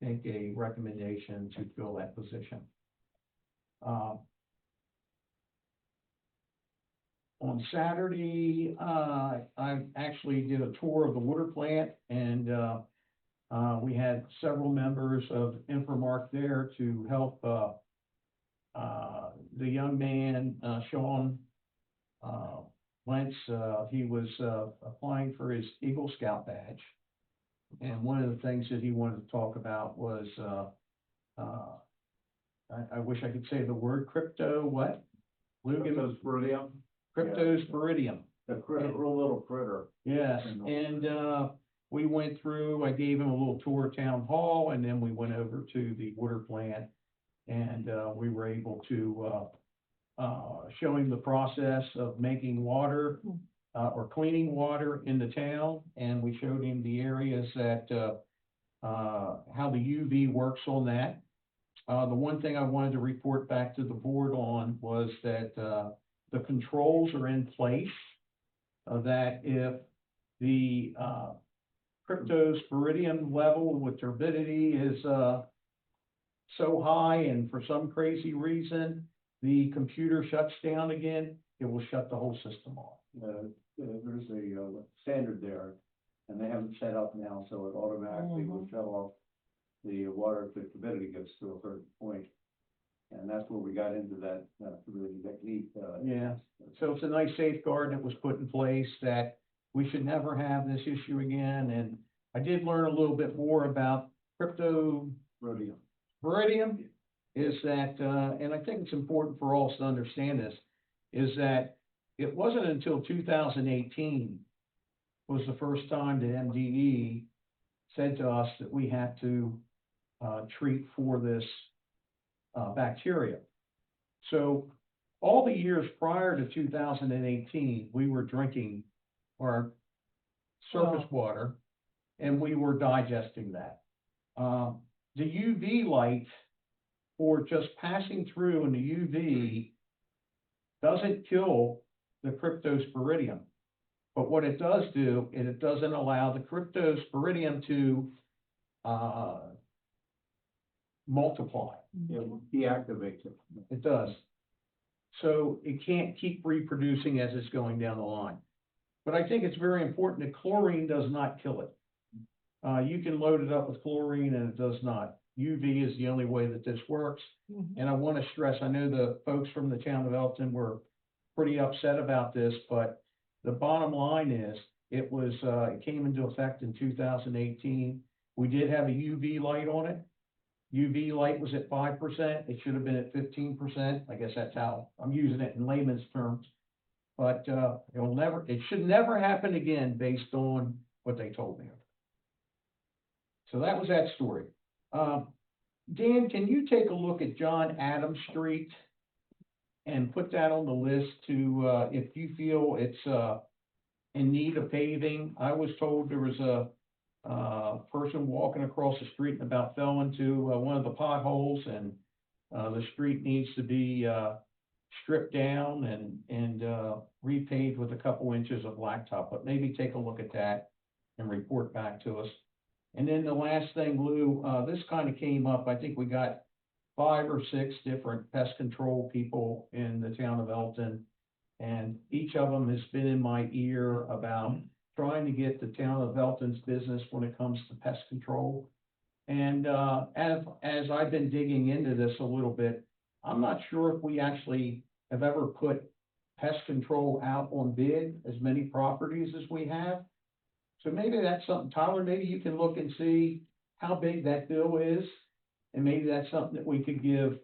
make a recommendation to fill that position. On Saturday, I actually did a tour of the water plant, and we had several members of Infomark there to help the young man, Sean Wentz. He was applying for his Eagle Scout badge. And one of the things that he wanted to talk about was, I wish I could say the word crypto, what? Lou, give us Cryptosporidium. Cryptosporidium. A critter, real little critter. Yes, and we went through, I gave him a little tour of town hall, and then we went over to the water plant. And we were able to show him the process of making water, or cleaning water in the town. And we showed him the areas that, how the UV works on that. The one thing I wanted to report back to the board on was that the controls are in place, that if the cryptosporidium level with turbidity is so high and for some crazy reason the computer shuts down again, it will shut the whole system off. There's a standard there, and they haven't set up now, so it automatically will shut off the water if the turbidity gets to a certain point. And that's where we got into that turbidity technique. Yeah, so it's a nice safeguard that was put in place that we should never have this issue again. And I did learn a little bit more about cryptosporidium. Is that, and I think it's important for all to understand this, is that it wasn't until 2018 was the first time that MDE said to us that we had to treat for this bacteria. So all the years prior to 2018, we were drinking our surface water and we were digesting that. The UV light, or just passing through in the UV, doesn't kill the cryptosporidium. But what it does do is it doesn't allow the cryptosporidium to multiply. It deactivates it. It does. So it can't keep reproducing as it's going down the line. But I think it's very important that chlorine does not kill it. You can load it up with chlorine and it does not. UV is the only way that this works. And I want to stress, I know the folks from the town of Elkton were pretty upset about this, but the bottom line is it came into effect in 2018. We did have a UV light on it. UV light was at 5%. It should have been at 15%. I guess that's how I'm using it in layman's terms. But it should never happen again based on what they told me. So that was that story. Dan, can you take a look at John Adams Street? and put that on the list to, if you feel it's, in need of paving. I was told there was a, person walking across the street and about fell into, one of the potholes, and, the street needs to be, stripped down and repaved with a couple inches of blacktop, but maybe take a look at that and report back to us. And then the last thing, Lou, this kind of came up, I think we got 5 or 6 different pest control people in the town of Elkton. And each of them has been in my ear about trying to get the town of Elkton's business when it comes to pest control. And, as I've been digging into this a little bit, I'm not sure if we actually have ever put pest control out on bid, as many properties as we have. So maybe that's something, Tyler, maybe you can look and see how big that bill is. And maybe that's something that we could give,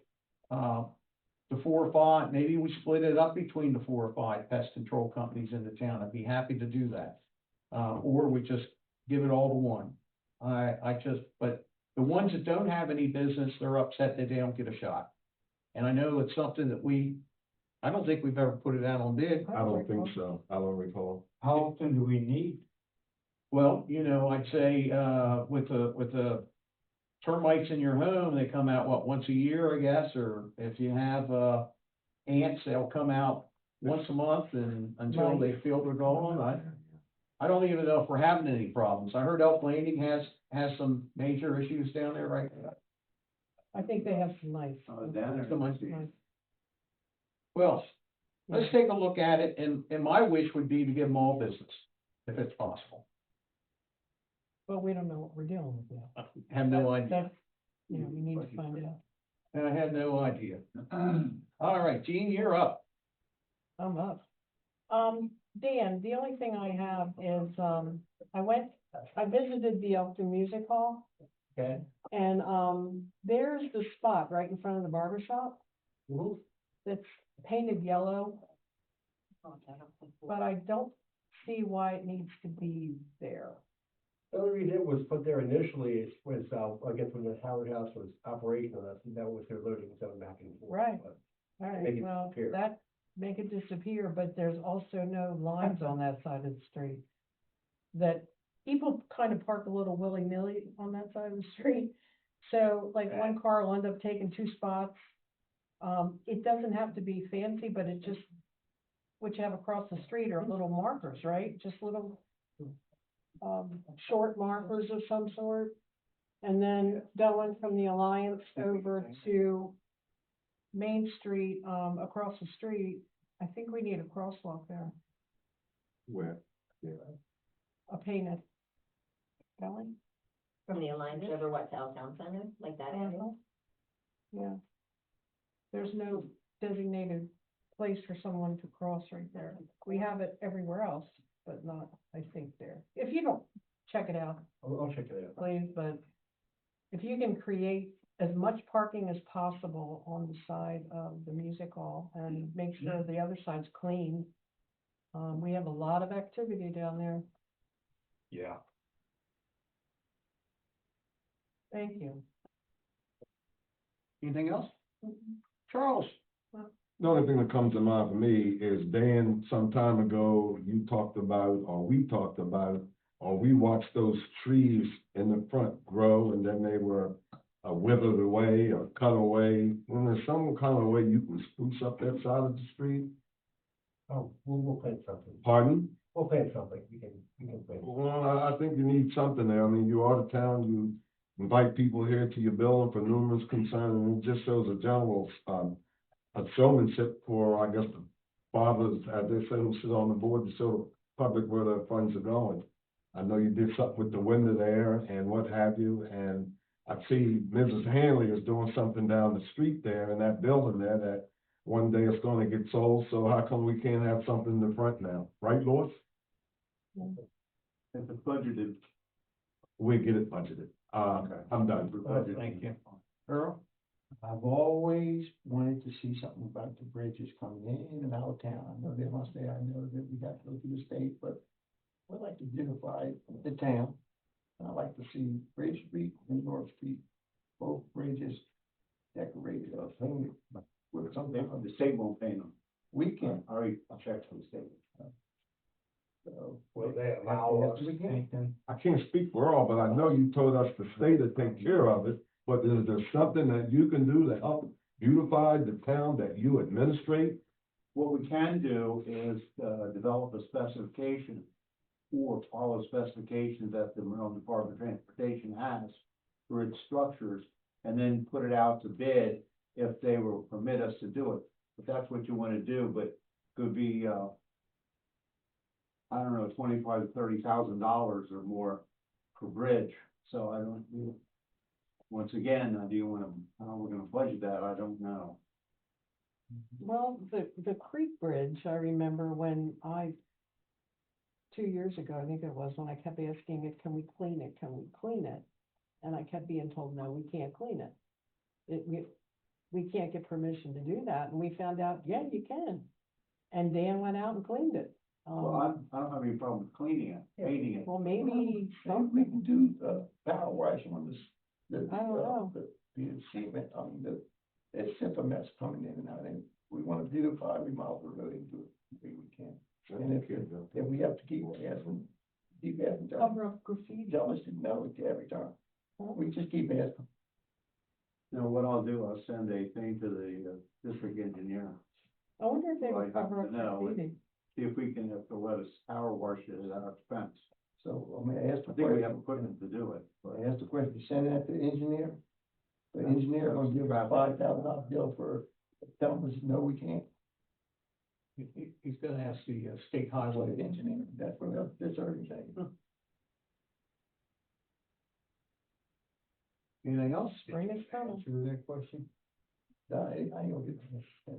the 4 or 5, maybe we split it up between the 4 or 5 pest control companies in the town. I'd be happy to do that. Or we just give it all to one. But the ones that don't have any business, they're upset that they don't get a shot. And I know it's something that I don't think we've ever put it out on bid. I don't think so. I don't recall. How often do we need? Well, I'd say, with the termites in your home, they come out, once a year, I guess, or if you have, ants, they'll come out once a month and until they feel they're gone. I don't even know if we're having any problems. I heard Elk Landing has some major issues down there right now. I think they have some nice. Down there. Some nice. Well, let's take a look at it, and my wish would be to give them all business, if it's possible. But we don't know what we're dealing with yet. I have no idea. That's, we need to find out. And I had no idea. All right, Gene, you're up. I'm up. Dan, the only thing I have is, I visited the Elkton Music Hall. Okay. And, there's the spot right in front of the barber shop. That's painted yellow. But I don't see why it needs to be there. The only reason it was put there initially was, I guess when the Howard House was operational, that was their loading zone back and forth. Right. But All right, Make it well, disappear. make it disappear, but there's also no lines on that side of the street. That people kind of park a little willy-nilly on that side of the street. So like one car will end up taking 2 spots. It doesn't have to be fancy, but it just, what you have across the street are little markers, right? Just little, short markers of some sort. And then going from the Alliance over to Main Street, across the street, I think we need a crosswalk there, Where? Yeah. a painted. Going? From the Alliance over what, to Elkton Center, like that area? Yeah. There's no designated place for someone to cross right there. We have it everywhere else, but not, I think, there. If you don't, check it out, I'll check it out. please, but if you can create as much parking as possible on the side of the music hall and make sure the other side's clean. We have a lot of activity down there. Yeah. Thank you. Anything else? Charles? The only thing that comes to mind for me is Dan, some time ago, you talked about, or we talked about, or we watched those trees in the front grow and then they were withered away or cut away. When there's some kind of way you can spruce up that side of the street. Oh, we'll plant something. Pardon? We'll plant something. We can plant. Well, I think you need something there. I mean, you are the town, you invite people here to your building for numerous concerns, and it just shows a general, a showmanship for, I guess, the fathers, as they say, who sit on the board to show the public where their funds are going. I know you did something with the window there and what have you, and I see Mrs. Hanley is doing something down the street there in that building there that one day it's gonna get sold, so how come we can't have something in the front now? Right, Lois? If it's budgeted. We get it budgeted. I'm done. Thank you. Earl? I've always wanted to see something about the bridges coming in and out of town. I know they must say, I know that we got to go through the state, but I'd like to beautify the town. And I'd like to see Bridge Street and North Street, both bridges decorated or painted. with some, The state won't pay them. we can, I'll check for the state. so. Will they allow us? We can. I can't speak for all, but I know you told us the state to take care of it, but is there something that you can do to help beautify the town that you administrate? What we can do is, develop a specification or follow specifications that the Maryland Department of Transportation has for its structures, and then put it out to bid if they will permit us to do it. If that's what you wanna do, but could be, I don't know, $25,000 to $30,000 or more per bridge, so I don't, once again, do you wanna, how we're gonna budget that, I don't know. Well, the Creek Bridge, I remember when 2 years ago, I think it was, when I kept asking it, can we clean it, can we clean it? And I kept being told, no, we can't clean it. We can't get permission to do that, and we found out, yeah, you can. And Dan went out and cleaned it. Well, I don't have any problem with cleaning it, painting it. Well, maybe Maybe we something, can do, power washing on this, I don't know. the cement, I mean, it's just a mess coming in and out, and we wanna beautify, remodel the road and do it, we can. And if we have to keep asking, cover up graffiti. tell us no every time. We just keep asking. You know, what I'll do, I'll send a thing to the, district engineer, I wonder if they Well, would I have cover to up know. graffiti. see if we can, have to let us power wash it at our expense. So, I mean, I asked I the think we have question, equipment to do it, but. I asked the question, send that to the engineer. The engineer gonna give us $5,000 bill for, telling us, no, we can't. He's gonna ask the state Highway highway. engineer, that's what that's already saying. Anything else? Spring is coming. Answer that question? I ain't gonna get this.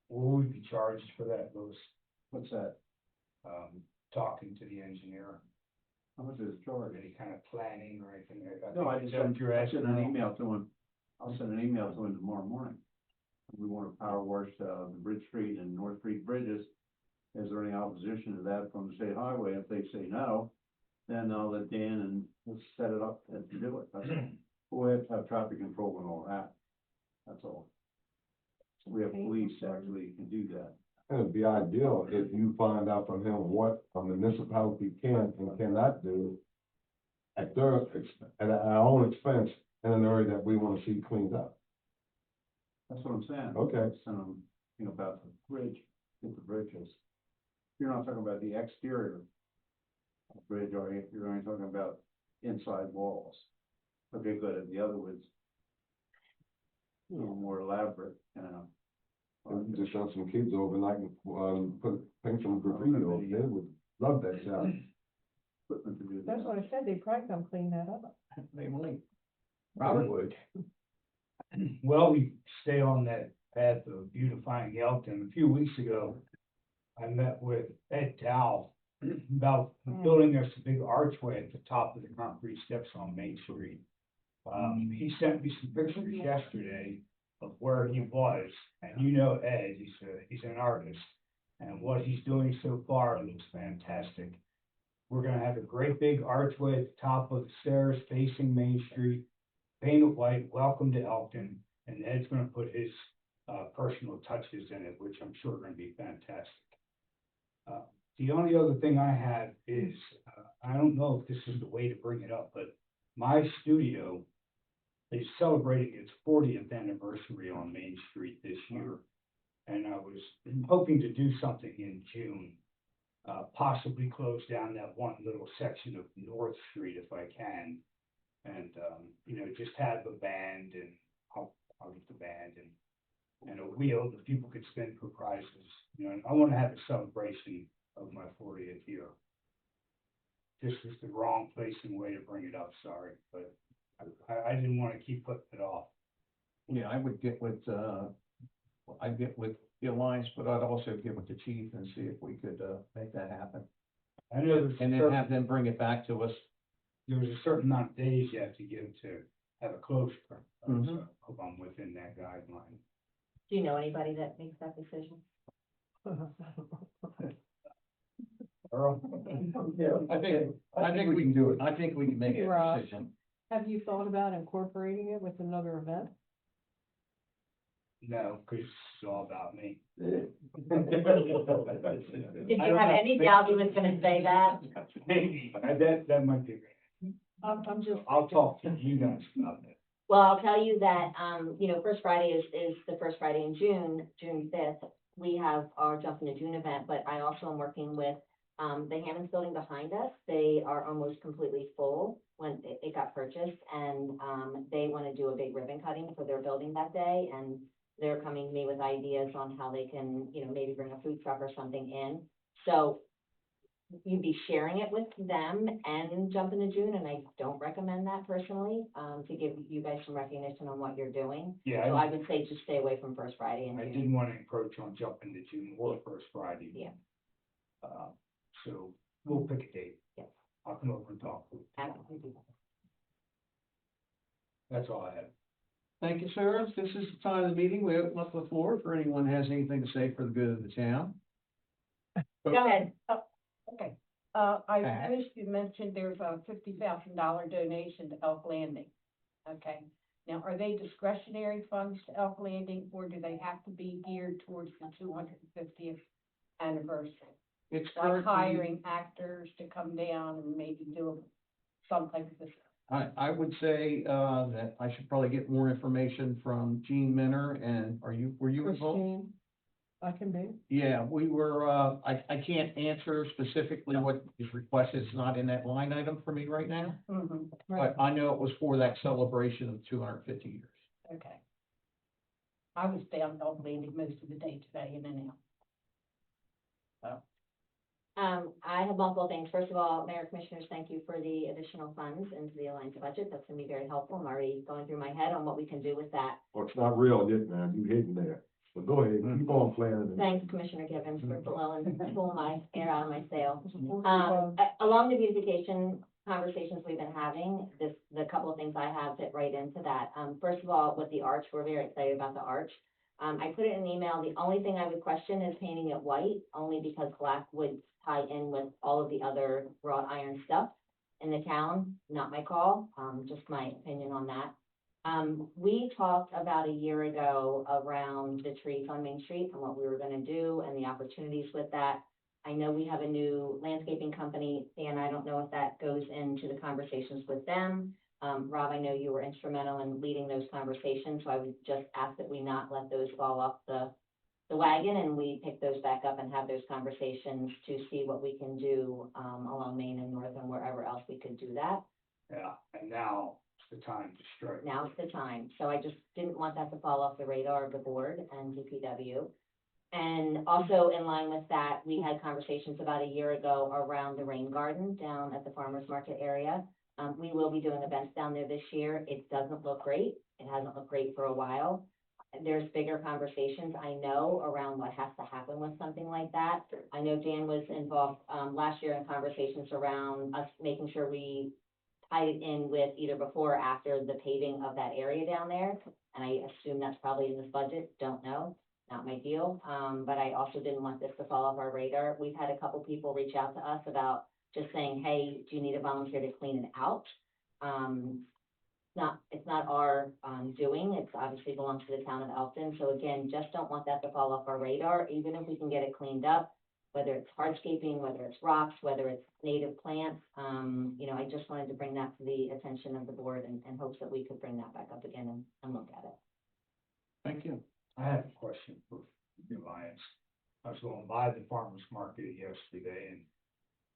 Will we be charged for that, Louis? What's that? Talking to the engineer, How much is it charged? any kind of planning or anything like that? No, I think just that's sent, what you're I asking sent an now. email to him. I'll send an email to him tomorrow morning. We want to power wash, the Bridge Street and North Street bridges. Is there any opposition to that from the state highway? If they say no, then I'll let Dan and let's set it up and do it. That's all. We'll have to have traffic control and all that. That's all. We have police actually can do that. It'd be ideal if you find out from him what a municipality can and cannot do at at our own expense in an area that we want to see cleaned up. That's what I'm saying. Okay. Send them, you know, about the bridge, get the bridges. You're not talking about the exterior bridge, are you? You're only talking about inside walls. Okay, good. The other was a little more elaborate, you know. And you just send some kids overnight and paint some graffiti over there, would love that job. Equipment to do That's that. what I said, they'd probably come clean that up. They might. Probably would. Well, we stay on that path of beautifying Elkton. A few weeks ago, I met with Ed Dow about building us a big archway at the top of the concrete steps on Main Street. He sent me some pictures yesterday of where he was, and you know Ed, he's an artist, and what he's doing so far looks fantastic. We're gonna have a great big archway at the top of the stairs facing Main Street, painted white, welcome to Elkton, and Ed's gonna put his personal touches in it, which I'm sure are gonna be fantastic. The only other thing I have is, I don't know if this is the way to bring it up, but my studio is celebrating its 40th anniversary on Main Street this year. And I was hoping to do something in June, possibly close down that one little section of North Street if I can. And, you know, just have a band and I'll get the band and a wheel that people could spin for prizes. You know, and I want to have a celebration of my 40th year. This was the wrong place and way to bring it up, sorry, but I didn't want to keep putting it off. Yeah, I would get with, I'd get with the Alliance, but I'd also get with the chief and see if we could, make that happen. I know there's And then have them bring it back to us. there's a certain amount of days you have to give to have a closure. Mhm. So I hope I'm within that guideline. Do you know anybody that makes that decision? Earl? Yeah, I think we can do it. I think we can make a Rob. decision. Have you thought about incorporating it with another event? No, because it's all about me. Did you have any doubt he was gonna say that? Maybe, that might be great. I'm just. I'll talk to you guys about that. Well, I'll tell you that, First Friday is the first Friday in June, June 5th. We have our Jump in the June event, but I also am working with, the Hammond's building behind us. They are almost completely full when it got purchased, and, they want to do a big ribbon cutting for their building that day, and they're coming to me with ideas on how they can, maybe bring a food truck or something in. So you'd be sharing it with them and Jump into June, and I don't recommend that personally, to give you guys some recognition on what you're doing. Yeah, So I would say just stay away from First Friday in I June. didn't want to encroach on jumping to June or First Friday. Yeah. So we'll pick a date. Yes. I'll come over and talk. Absolutely. That's all I have. Thank you, sir. This is the time of the meeting. We open up the floor for anyone who has anything to say for the good of the town. Go ahead. Okay, I Pat? noticed you mentioned there's a $50,000 donation to Elk Landing. Okay, now are they discretionary funds to Elk Landing, or do they have to be geared towards the 250th anniversary? It's Like currently, hiring actors to come down and maybe do some type of this. I would say, that I should probably get more information from Gene Minner, and were you involved? Christine, I can be. Yeah, we were, I can't answer specifically what is requested. It's not in that line item for me right now. Mm-hmm, right, But I know it was for that celebration of 250 years. okay. I was down Elk Landing most of the day today, in and out. I have multiple things. First of all, Mayor Commissioners, thank you for the additional funds into the Alliance budget. That's gonna be very helpful. I'm already going through my head on what we can do with that. Well, it's not real yet, man, you hidden there, but go ahead, keep on planning. Thanks, Commissioner Gibbons, for pulling my air out of my sail. Along the beautification conversations we've been having, the couple of things I have fit right into that. First of all, with the arch, we're very excited about the arch. I put it in an email. The only thing I would question is painting it white, only because black would tie in with all of the other wrought iron stuff in the town. Not my call, just my opinion on that. We talked about a year ago around the trees on Main Street and what we were gonna do and the opportunities with that. I know we have a new landscaping company, and I don't know if that goes into the conversations with them. Rob, I know you were instrumental in leading those conversations, so I would just ask that we not let those fall off the wagon, and we pick those back up and have those conversations to see what we can do, along Main and North and wherever else we could do that. Yeah, and now it's the time to strike. Now's the time. So I just didn't want that to fall off the radar of the board and DPW. And also in line with that, we had conversations about a year ago around the rain garden down at the farmer's market area. We will be doing events down there this year. It doesn't look great. It hasn't looked great for a while. There's bigger conversations, I know, around what has to happen with something like that. I know Dan was involved, last year in conversations around us making sure we tied it in with either before or after the paving of that area down there. And I assume that's probably in this budget. Don't know. Not my deal. But I also didn't want this to fall off our radar. We've had a couple people reach out to us about just saying, hey, do you need a volunteer to clean it out? It's not our, doing. It's obviously belongs to the town of Elkton. So again, just don't want that to fall off our radar, even if we can get it cleaned up, whether it's hardscaping, whether it's rocks, whether it's native plants. I just wanted to bring that to the attention of the board and hopes that we could bring that back up again and look at it. Thank you. I have a question for the Alliance. I was going by the farmer's market yesterday and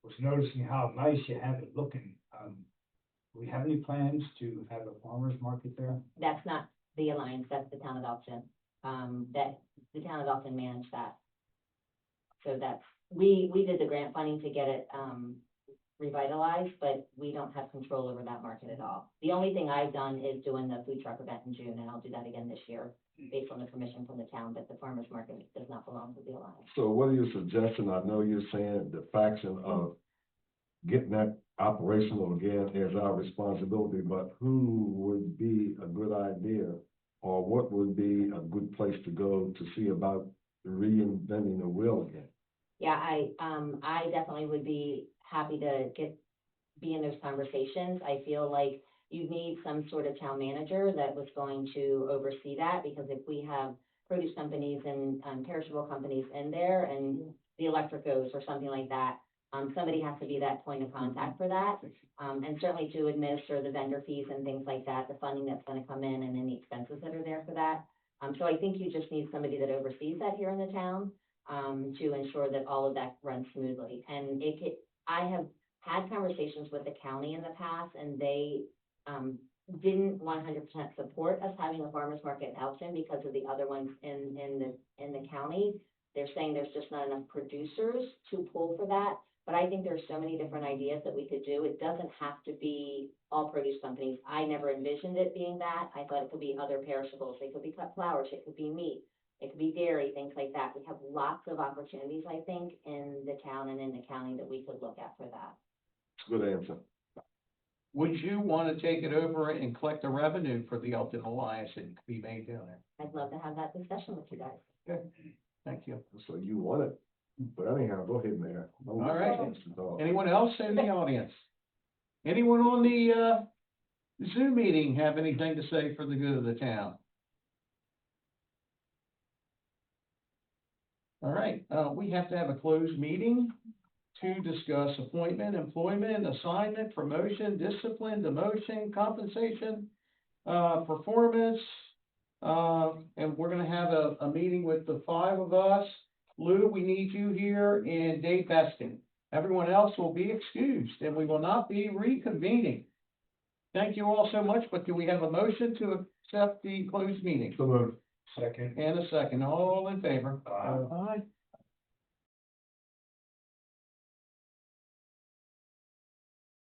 was noticing how nice you have it looking. Do we have any plans to have a farmer's market there? That's not the Alliance, that's the town of Elkton. That the town of Elkton managed that. So that's, we did the grant funding to get it, revitalized, but we don't have control over that market at all. The only thing I've done is doing the food truck event in June, and I'll do that again this year, based on the permission from the town, but the farmer's market does not belong to the Alliance. So what are you suggesting? I know you're saying the faction of getting that operational again is our responsibility, but who would be a good idea? Or what would be a good place to go to see about reinventing the wheel again? Yeah, I definitely would be happy to be in those conversations. I feel like you need some sort of town manager that was going to oversee that, because if we have produce companies and, perishable companies in there, and the electric goes or something like that, somebody has to be that point of contact for that. And certainly to administer the vendor fees and things like that, the funding that's gonna come in and any expenses that are there for that. So I think you just need somebody that oversees that here in the town, to ensure that all of that runs smoothly. And I have had conversations with the county in the past, and they, didn't 100% support us having a farmer's market in Elkton because of the other ones in the county. They're saying there's just not enough producers to pull for that. But I think there's so many different ideas that we could do. It doesn't have to be all produce companies. I never envisioned it being that. I thought it could be other perishables. It could be cut flowers. It could be meat. It could be dairy, things like that. We have lots of opportunities, I think, in the town and in the county that we could look at for that. Good answer. Would you want to take it over and collect the revenue for the Elkton Alliance that could be made down there? I'd love to have that discussion with you guys. Good, thank you. So you want it, but anyhow, go ahead, Mayor. All right. All Anyone else in the audience? Anyone on the, Zoom meeting have anything to say for the good of the town? All right, we have to have a closed meeting to discuss appointment, employment, assignment, promotion, discipline, demotion, compensation, performance. And we're gonna have a meeting with the 5 of us. Lou, we need you here, and Dave Peskin. Everyone else will be excused, and we will not be reconvening. Thank you all so much, but do we have a motion to accept the closed meeting? So moved. Second. And a second, all in favor? Aye. Bye.